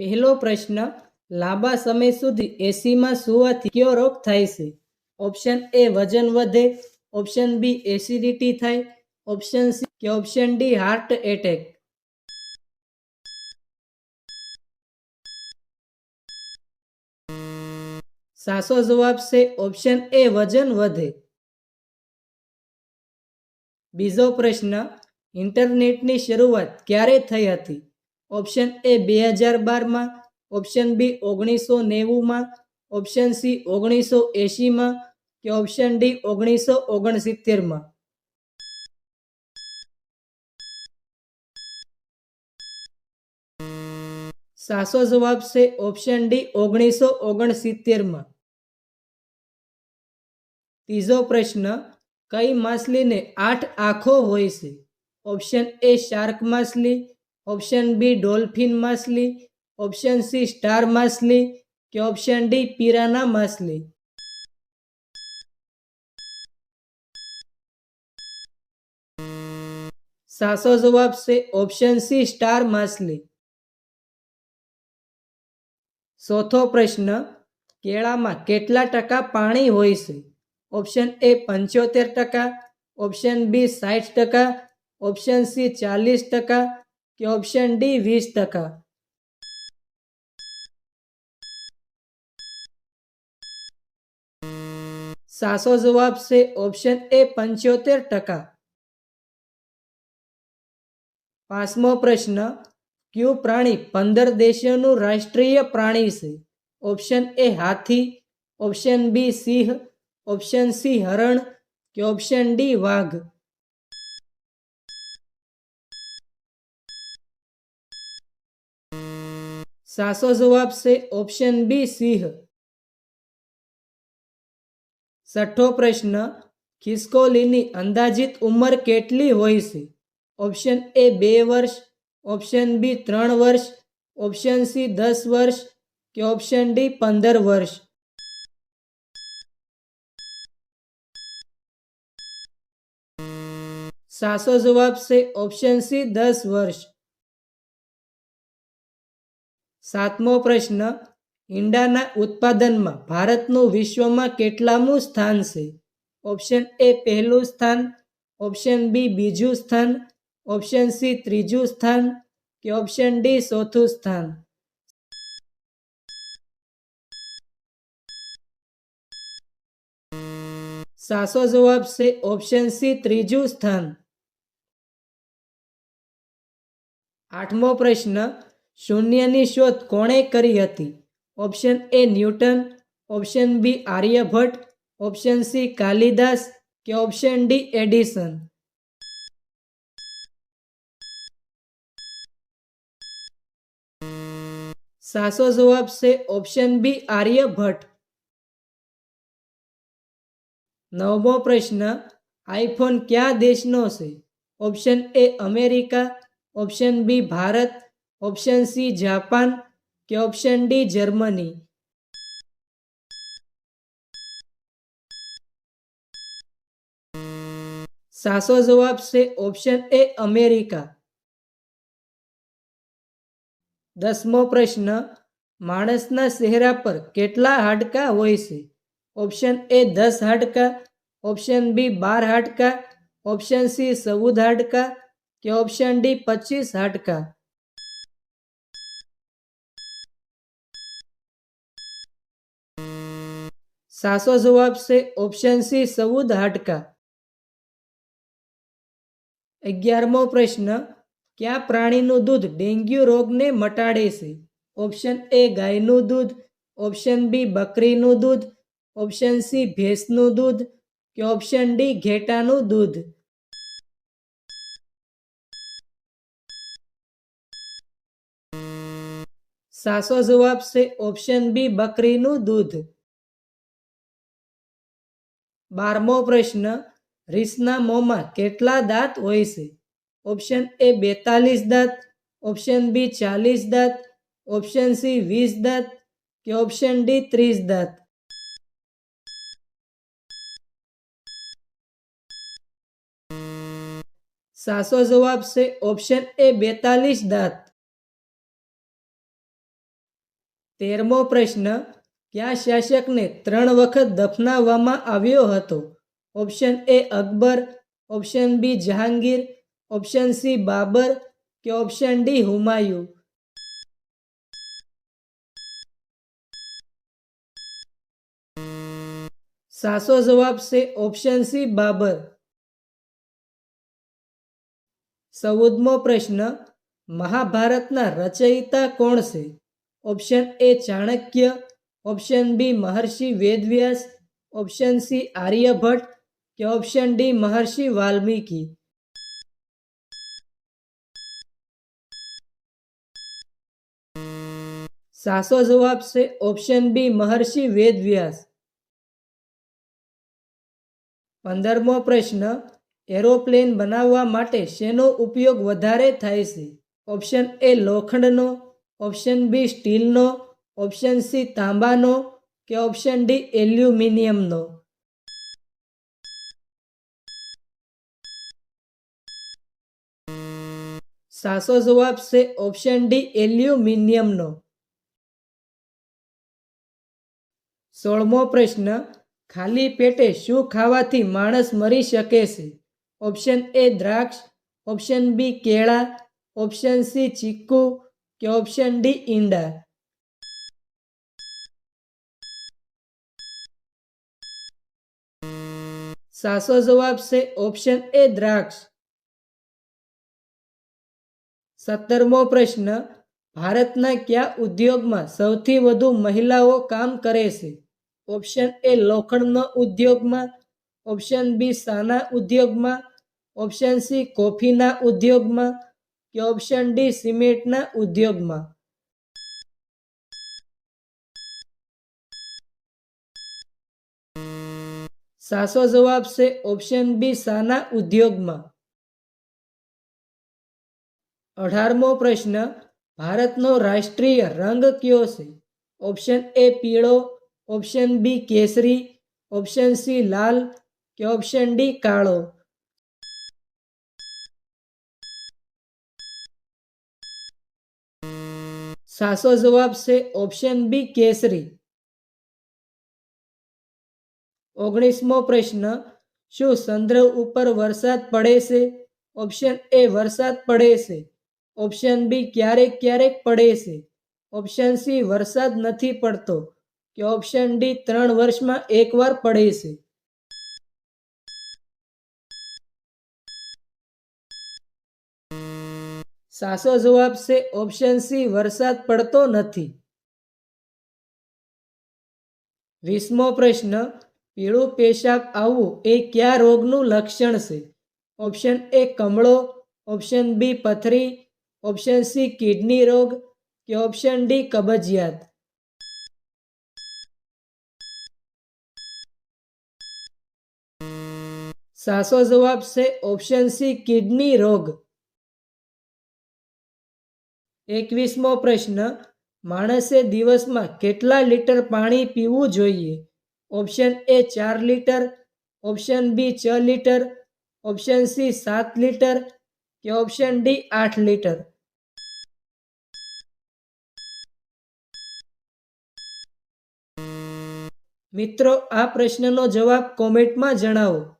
પહેલો પ્રશ્ન, લાંબા સમય સુધી એસીમાં સૂવાથી કયો રોગ થાય છે? ઓપ્શન એ વજન વધે, ઓપ્શન બી એસિડિટી થાય, ઓપ્શન સી કે ઓપ્શન ડી હાર્ટ એટેક. સાચો જવાબ છે ઓપ્શન એ વજન વધે. બીજો પ્રશ્ન, ઇન્ટરનેટની શરૂઆત ક્યારે થઈ હતી? ઓપ્શન એ 2012માં, ઓપ્શન બી 1990માં, ઓપ્શન સી 1980માં કે ઓપ્શન ડી 1969માં. સાચો જવાબ છે ઓપ્શન ડી 1969માં. ત્રીજો પ્રશ્ન, કઈ માછલીને 8 આંખો હોય છે? ઓપ્શન એ શાર્ક માછલી, ઓપ્શન બી ડોલ્ફિન માછલી, ઓપ્શન સી સ્ટાર માછલી કે ઓપ્શન ડી પિરાના માછલી. સાચો જવાબ છે ઓપ્શન સી સ્ટાર માછલી. ચોથો પ્રશ્ન, કેળામાં કેટલા ટકા પાણી હોય છે? Option A 75%, option B 60%, option C 40% કે ઓપ્શન ડી 20%. સાચો જવાબ છે ઓપ્શન એ 75%. પાંચમો પ્રશ્ન, કયું પ્રાણી 15 દેશોનું રાષ્ટ્રીય પ્રાણી છે? ઓપ્શન એ હાથી, ઓપ્શન બી સિંહ, ઓપ્શન સી હરણ કે ઓપ્શન ડી વાઘ. સાચો જવાબ છે ઓપ્શન બી સિંહ. છઠ્ઠો પ્રશ્ન, ખિસકોલીની અંદાજિત ઉંમર કેટલી હોય છે? ઓપ્શન એ 2 વર્ષ, ઓપ્શન બી 3 વર્ષ, ઓપ્શન સી 10 વર્ષ કે ઓપ્શન ડી 15 વર્ષ. સાચો જવાબ છે ઓપ્શન સી 10 વર્ષ. સાતમો પ્રશ્ન, ઈંડાના ઉત્પાદનમાં ભારતનું વિશ્વમાં કેટલામું સ્થાન છે? ઓપ્શન એ પહેલું સ્થાન, ઓપ્શન બી બીજું સ્થાન, ઓપ્શન સી ત્રીજું સ્થાન કે ઓપ્શન ડી ચોથું સ્થાન. સાચો જવાબ છે ઓપ્શન સી ત્રીજું સ્થાન. આઠમો પ્રશ્ન, શૂન્યની શોધ કોણે કરી હતી? Option A Newton, option B Aryabhatta, option C Kalidas કે ઓપ્શન ડી એડિસન. સાચો જવાબ છે ઓપ્શન બી આર્યભટ્ટ. નવમો પ્રશ્ન, આઈફોન કયા દેશનો છે? Option A America, option B Bharat, option C Japan કે ઓપ્શન ડી જર્મની. સાચો જવાબ છે ઓપ્શન એ અમેરિકા. 10મો પ્રશ્ન, માણસના ચહેરા પર કેટલા હાડકાં હોય છે? ઓપ્શન એ 10 હાડકાં, ઓપ્શન બી 12 હાડકાં, ઓપ્શન સી 14 હાડકાં કે ઓપ્શન ડી 25 હાડકાં. સાચો જવાબ છે ઓપ્શન સી 14 હાડકાં. 11મો પ્રશ્ન, કયા પ્રાણીનું દૂધ ડેન્ગ્યુ રોગને મટાડે છે? ઓપ્શન એ ગાયનું દૂધ, ઓપ્શન બી બકરીનું દૂધ, ઓપ્શન સી ભેંસનું દૂધ કે ઓપ્શન ડી ઘેટાનું દૂધ. સાચો જવાબ છે ઓપ્શન બી બકરીનું દૂધ. 12મો પ્રશ્ન, રીંછના મોંમાં કેટલા દાંત હોય છે? ઓપ્શન એ 42 દાંત, ઓપ્શન બી 40 દાંત, ઓપ્શન સી 20 દાંત કે ઓપ્શન ડી 30 દાંત. સાચો જવાબ છે ઓપ્શન એ 42 દાંત. 13મો પ્રશ્ન, કયા શાસકને 3 વખત દફનાવવામાં આવ્યો હતો? Option A Akbar, option B Jahangir, option C Babur કે ઓપ્શન ડી હુમાયુ? સાચો જવાબ છે ઓપ્શન સી બાબર. 14મો પ્રશ્ન, મહાભારતના રચયિતા કોણ છે? Option A Chanakya, option B Maharshi Vedvyas, option C Aryabhatta કે ઓપ્શન ડી મહર્ષિ વાલ્મીકી? સાચો જવાબ છે ઓપ્શન બી મહર્ષિ વેદવ્યાસ. 15મો પ્રશ્ન, એરોપ્લેન બનાવવા માટે શેનો ઉપયોગ વધારે થાય છે? ઓપ્શન એ લોખંડનો, ઓપ્શન બી સ્ટીલનો, ઓપ્શન સી તાંબાનો કે ઓપ્શન ડી એલ્યુમિનિયમનો? સાચો જવાબ છે ઓપ્શન ડી એલ્યુમિનિયમનો. 16મો પ્રશ્ન, ખાલી પેટે શું ખાવાથી માણસ મરી શકે છે? ઓપ્શન એ દ્રાક્ષ, ઓપ્શન બી કેળા, ઓપ્શન સી ચીકુ કે ઓપ્શન ડી ઈંડા? સાચો જવાબ છે ઓપ્શન એ દ્રાક્ષ. 17મો પ્રશ્ન, ભારતના કયા ઉદ્યોગમાં સૌથી વધુ મહિલાઓ કામ કરે છે? ઓપ્શન એ લોખંડના ઉદ્યોગમાં, ઓપ્શન બી સાના ઉદ્યોગમાં, ઓપ્શન સી કોફીના ઉદ્યોગમાં કે ઓપ્શન ડી સિમેન્ટના ઉદ્યોગમાં? સાચો જવાબ છે ઓપ્શન બી સાના ઉદ્યોગમાં. 18મો પ્રશ્ન, ભારતનો રાષ્ટ્રીય રંગ કયો છે? ઓપ્શન એ પીળો, ઓપ્શન બી કેસરી, ઓપ્શન સી લાલ કે ઓપ્શન ડી કાળો? સાચો જવાબ છે ઓપ્શન બી કેસરી. 19મો પ્રશ્ન, શું ચંદ્ર ઉપર વરસાદ પડે છે? ઓપ્શન એ વરસાદ પડે છે, ઓપ્શન બી ક્યારેક ક્યારેક પડે છે, ઓપ્શન સી વરસાદ નથી પડતો કે ઓપ્શન ડી 3 વર્ષમાં એકવાર પડે છે? સાચો જવાબ છે ઓપ્શન સી વરસાદ પડતો નથી. 20મો પ્રશ્ન, પીળું પેશાબ આવવું એ કયા રોગનું લક્ષણ છે? ઓપ્શન એ કમળો, ઓપ્શન બી પથરી, ઓપ્શન સી કિડની રોગ કે ઓપ્શન ડી કબજિયાત? સાચો જવાબ છે ઓપ્શન સી કિડની રોગ. 21મો પ્રશ્ન, માણસે દિવસમાં કેટલા લીટર પાણી પીવું જોઈએ? Option A 4 litre, option B 6 litre, option C 7 litre કે ઓપ્શન ડી 8 લીટર? મિત્રો, આ પ્રશ્નનો જવાબ કોમેન્ટમાં જણાવો.